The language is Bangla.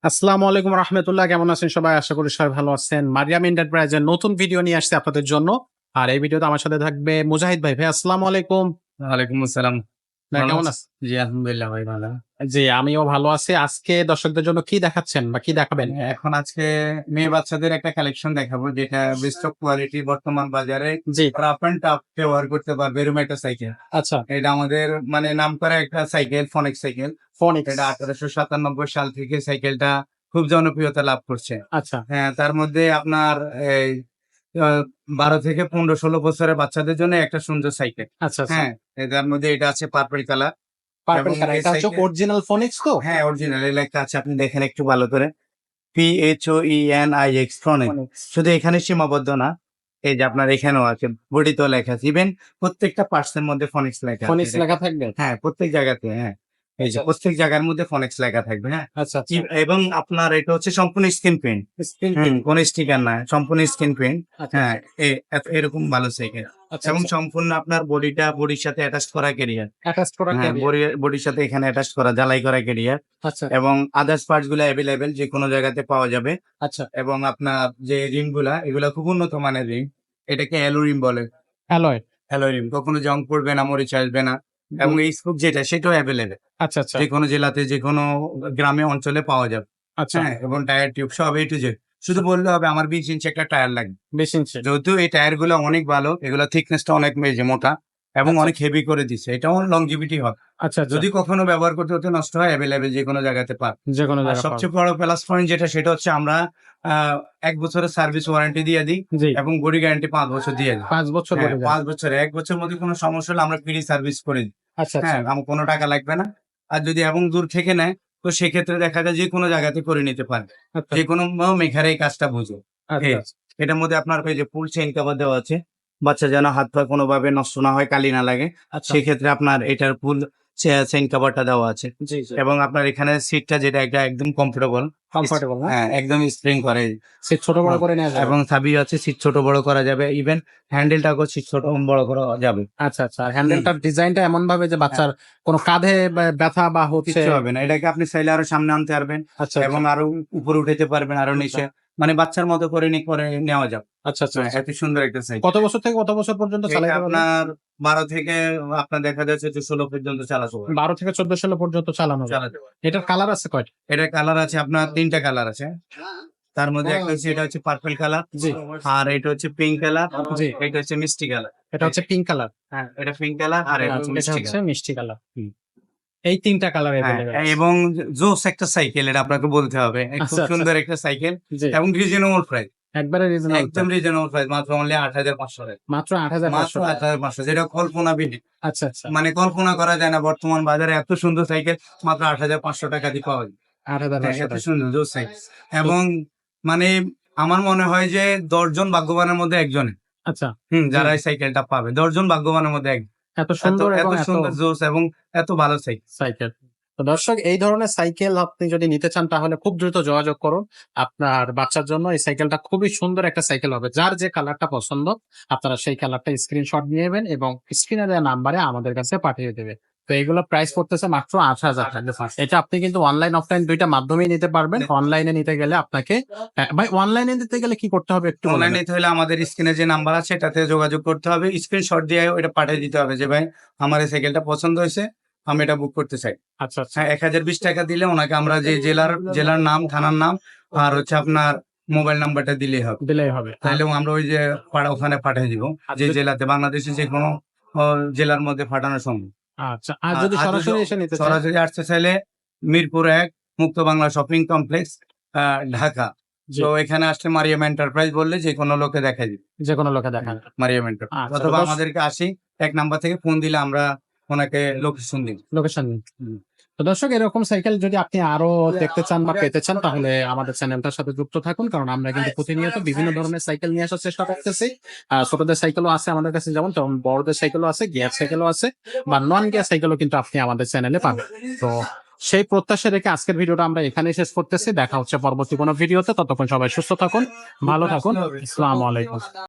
আসসালামু আলাইকুম রহমতুল্লাহ, কেমন আছেন সবাই? আশা করি সবাই ভালো আছেন। মারিয়াম এন্টারপ্রাইজের নতুন ভিডিও নিয়ে আসছে আপনাদের জন্য। আর এই ভিডিওতে আমার সাথে থাকবে মুজাহিদ ভাই। ভাই আসসালামু আলাইকুম। ওয়ালাইকুম আসসালাম। ভাই ভালো কেমন আছেন? আছেন? জি, আলহামদুলিল্লাহ ভাই ভালো। জি, আমিও ভালো আছি। আজকে দর্শকদের জন্য কি দেখাচ্ছেন বা কি দেখাবেন? আজকে মেয়ে বাচ্চাদের একটা কালেকশন দেখাবো যেটা বেস্ট অফ কোয়ালিটি বর্তমান বাজারে জি, রাফ অ্যান্ড টাফ ব্যবহার করতে পারবে এরকম একটা সাইকেল। আচ্ছা। এটা আমাদের মানে নামকরা একটা সাইকেল, ফনিক্স সাইকেল। ফোনিক্স। এটা 1897 সাল থেকে সাইকেলটা খুব জনপ্রিয়তা লাভ করছে। আচ্ছা, হ্যাঁ, তার মধ্যে আপনার এই 12 থেকে 15-16 বছরের বাচ্চাদের জন্য একটা সুন্দর সাইকেল। আচ্ছা, আচ্ছা। হ্যাঁ, তার মধ্যে এটা আছে পার্পল কালার পার্পল এবং কালার। এই এটা হচ্ছে সাইকেল অরিজিনাল ফোনিক্স তো? হ্যাঁ, অরিজিনাল এই লেখা আছে, আপনি দেখেন একটু ভালো করে। PHOENIX ফনিক্স। ফোনিক্স। শুধু এখানে সীমাবদ্ধ না। এই যে আপনার এখানেও আছে, বডিতেও লেখা আছে। ইভেন প্রত্যেকটা পার্টস এর মধ্যে ফনিক্স লেখা আছে ফোনিক্স লেখা দেখেন। থাকবে? হ্যাঁ, প্রত্যেক জায়গাতে হ্যাঁ। এই যে আচ্ছা, প্রত্যেক জায়গার মধ্যে ফনিক্স লেখা থাকবে, হ্যাঁ। আচ্ছা, আচ্ছা। এবং আপনার এটা হচ্ছে সম্পূর্ণ স্ক্রিন প্রিন্ট। স্ক্রিন হুম, প্রিন্ট। কোন স্টিকার না, সম্পূর্ণ স্ক্রিন প্রিন্ট। আচ্ছা, হ্যাঁ, আচ্ছা, এরকম ভালো সাইকেল। আচ্ছা, এবং আচ্ছা। সম্পূর্ণ আপনার বডির সাথে অ্যাটাচ করা ক্যারিয়ার। অ্যাটাচ করা হ্যাঁ, ক্যারিয়ার। বডির সাথে এখানে অ্যাটাচ করা ঝালাই করা ক্যারিয়ার আচ্ছা, এবং আদার্স পার্টস গুলা এভেলেবেল যে কোনো জায়গাতে পাওয়া যাবে। আচ্ছা। এবং আপনার যে রিং গুলা এগুলা খুব উন্নত মানের রিং। এটাকে অ্যালো রিম বলে। অ্যালয়। অ্যালো রিম কখনো জং পড়বে না, মরিচা আসবে না। এবং এই স্কুপ যেটা সেটাও এভেলেবেল। আচ্ছা, আচ্ছা, যে কোনো জেলাতে যে কোনো গ্রামে অঞ্চলে পাওয়া যাবে। আচ্ছা। হ্যাঁ, এবং টায়ার টিউব সব A to Z। শুধু বললে হবে আমার 20 ইঞ্চি একটা টায়ার লাগবে। 20 ইঞ্চি। যেহেতু এই টায়ার গুলো অনেক ভালো, এগুলা থিকনেসটা অনেক বেশি মোটা এবং আচ্ছা, অনেক হেভি করে দিচ্ছে। এটাও লংজিভিটি হবে। আচ্ছা, আচ্ছা। যদি কখনো ব্যবহার করতে হতে নষ্ট হয়, এভেলেবেল যে কোনো জায়গাতে পাবেন। যেকোনো আর জায়গায় পাওয়া সবচেয়ে বড় প্লাস পয়েন্ট যেটা সেটা হচ্ছে আমরা ১ বছরের সার্ভিস ওয়ারেন্টি দিয়ে দিই জি, এবং বডি গ্যারান্টি 5 বছর দিয়ে দিই। ৫ বছর হ্যাঁ, বলে দেন। 5 বছরে ১ বছরের মধ্যে কোনো সমস্যা হলে আমরা ফ্রি সার্ভিস করে দিই। আচ্ছা, আচ্ছা, হ্যাঁ, আমার কোনো টাকা লাগবে না। আর যদি এবং দূর থেকে নেয় তো সেক্ষেত্রে দেখা যায় যে কোনো জায়গাতে করে নিতে পারবে। আচ্ছা, যে কোনো মেকার এই কাজটা বুঝে। আচ্ছা, এই, এটার মধ্যে আপনার ওই যে ফুল চেইন কভার দেওয়া আছে। বাচ্চা যেন হাত পা কোনোভাবে নষ্ট না হয়, কালি না লাগে। আচ্ছা। সেক্ষেত্রে আপনার এটার ফুল চেইন কভারটা দেওয়া আছে। জি, জি। এবং আপনার এখানে সিটটা যেটা এটা একদম কমফোর্টেবল। কমফোর্টেবল না? হ্যাঁ, একদম স্প্রিং করে। সিট ছোট বড় হ্যাঁ, করে নেয়া যাবে? এবং চাবি আছে, সিট ছোট বড় করা যাবে। ইভেন হ্যান্ডেলটাকেও সিট ছোট বড় করা যাবে। আচ্ছা, আচ্ছা। আর হুম, হ্যান্ডেলটার ডিজাইনটা এমন ভাবে যে হ্যাঁ, বাচ্চার কোনো কাঁধে ব্যথা বা হচ্ছে। কিচ্ছু হবে না। এটাকে আপনি চাইলে আরো সামনে আনতে পারবেন আচ্ছা, এবং আচ্ছা, আরো উপরে উঠাইতে পারবেন, আরো আচ্ছা, নিচে। মানে বাচ্চার মতো করে করে নেওয়া যাবে। আচ্ছা, আচ্ছা, হ্যাঁ, আচ্ছা। এত সুন্দর একটা সাইকেল। কত বছর থেকে কত বছর পর্যন্ত এটা চালাইতে পারবে? আপনার 12 থেকে আপনার দেখা যাচ্ছে যে 16 পর্যন্ত চালাতে পারবে। 12 থেকে 14 সাল পর্যন্ত চালানো যাবে। চালাতে পারবে। এটার কালার আছে কয়টা? এটার কালার আছে আপনার ৩ টা কালার আছে। তার মধ্যে একটা হচ্ছে এটা হচ্ছে পার্পল কালার। জি, আর এটা হচ্ছে পিঙ্ক কালার। জি। এটা হচ্ছে মিষ্টি কালার। এটা হচ্ছে পিঙ্ক কালার। হ্যাঁ, এটা পিঙ্ক কালার আর এটা আচ্ছা, এটা মিষ্টি হচ্ছে কালার। মিষ্টি কালার। হুম। এই ৩ টা কালার হ্যাঁ, এভেইলেবল আছে। এবং জোস একটা সাইকেল এটা আপনাকে বলতে হবে। খুব আচ্ছা, আচ্ছা। সুন্দর একটা সাইকেল জি, এবং রিজনেবল প্রাইস। একবারে রিজনেবল একদম প্রাইস। রিজনেবল প্রাইস, মাত্র অনলি ৮৫০০ টাকা। মাত্র মাত্র ৮৫০০ টাকা। ৮৫০০, যেটা কল্পনাবিহীন। আচ্ছা, আচ্ছা। মানে কল্পনা করা যায় না বর্তমান বাজারে এত সুন্দর সাইকেল মাত্র ৮৫০০ টাকা দিয়ে পাওয়া যায়। হ্যাঁ, ৮৫০০ এত টাকা। সুন্দর জোস সাইকেল। তো এবং মানে আমার মনে হয় যে ১০ জন ভাগ্যবানের মধ্যে একজন। আচ্ছা, জি, যারা এই সাইকেলটা পাবে ১০ জন ভাগ্যবানের মধ্যে একজন। এত এত সুন্দর এত এবং এত সুন্দর জোস এবং এত ভালো সাইকেল। সাইকেল। তো দর্শক, এই ধরনের সাইকেল আপনি যদি নিতে চান তাহলে খুব দ্রুত যোগাযোগ করুন। আপনার বাচ্চার জন্য এই সাইকেলটা খুবই সুন্দর একটা সাইকেল হবে। যার যে কালারটা পছন্দ আপনারা সেই কালারটা স্ক্রিনশট নিয়ে নেবেন এবং স্ক্রিনে দেওয়া নাম্বারে আমাদের কাছে পাঠিয়ে দেবে। তো এগুলো প্রাইস পড়তেছে মাত্র ৮০০০ টাকা। এটা আপনি কিন্তু অনলাইন অফলাইন ২ টা মাধ্যমেই নিতে পারবেন। অনলাইনে নিতে গেলে আপনাকে ভাই, অনলাইনে নিতে গেলে কি করতে হবে একটু বলে অনলাইন দেন? নিতে হলে আমাদের স্ক্রিনে যে নাম্বার আছে এটাতে যোগাযোগ করতে হবে। স্ক্রিনশট দিয়ে এটা পাঠিয়ে দিতে হবে যে ভাই আমার এই সাইকেলটা পছন্দ হয়েছে। আমি এটা বুক করতে চাই। আচ্ছা, আচ্ছা। হ্যাঁ, ১০২০ টাকা দিলে ওনাকে আমরা যে জেলার নাম, থানার নাম আর হচ্ছে আপনার মোবাইল নাম্বারটা দিলেই হবে। দিলেই হবে। আর তাইলে আমরা ওই যে ওখানে পাঠিয়ে দিব। আর যে যদি জেলাতে বাংলাদেশের যেকোনো জেলার মধ্যে পাঠানো সম্ভব। আচ্ছা, আর আর যদি আর যদি সরাসরি এসে নিতে চায়? সরাসরি আসতে চাইলে মিরপুর ১ মুক্ত বাংলা শপিং কমপ্লেক্স ঢাকা। জি, তো এখানে আসলে মারিয়াম এন্টারপ্রাইজ বললে যেকোনো লোকে দেখায় দিবে। যেকোনো লোকে দেখান। মারিয়াম এন্টারপ্রাইজ আচ্ছা, তো অথবা আমাদেরকে ১ নাম্বার থেকে ফোন দিলে আমরা ওনাকে লোকেশন দিব। লোকেশন। হুম। তো দর্শক, এরকম সাইকেল যদি আপনি আরো দেখতে চান বা পেতে চান তাহলে আমাদের চ্যানেলটার সাথে যুক্ত থাকুন, কারণ আমরা কিন্তু প্রতিনিয়ত বিভিন্ন ধরনের সাইকেল নিয়ে আসার চেষ্টা করতেছি। ছোটদের সাইকেলও আছে আমাদের কাছে, যেমন তেমন বড়দের সাইকেলও আছে, গিয়ার সাইকেলও আছে বা নন গিয়ার সাইকেলও কিন্তু আপনি আমাদের চ্যানেলে পাবেন। তো সেই প্রত্যাশা রেখে আজকের ভিডিওটা আমরা এখানেই শেষ করতেছি। দেখা হচ্ছে পরবর্তী কোনো ভিডিওতে। ততক্ষণ সবাই সুস্থ থাকুন, ভালো থাকুন। আসসালামু আলাইকুম।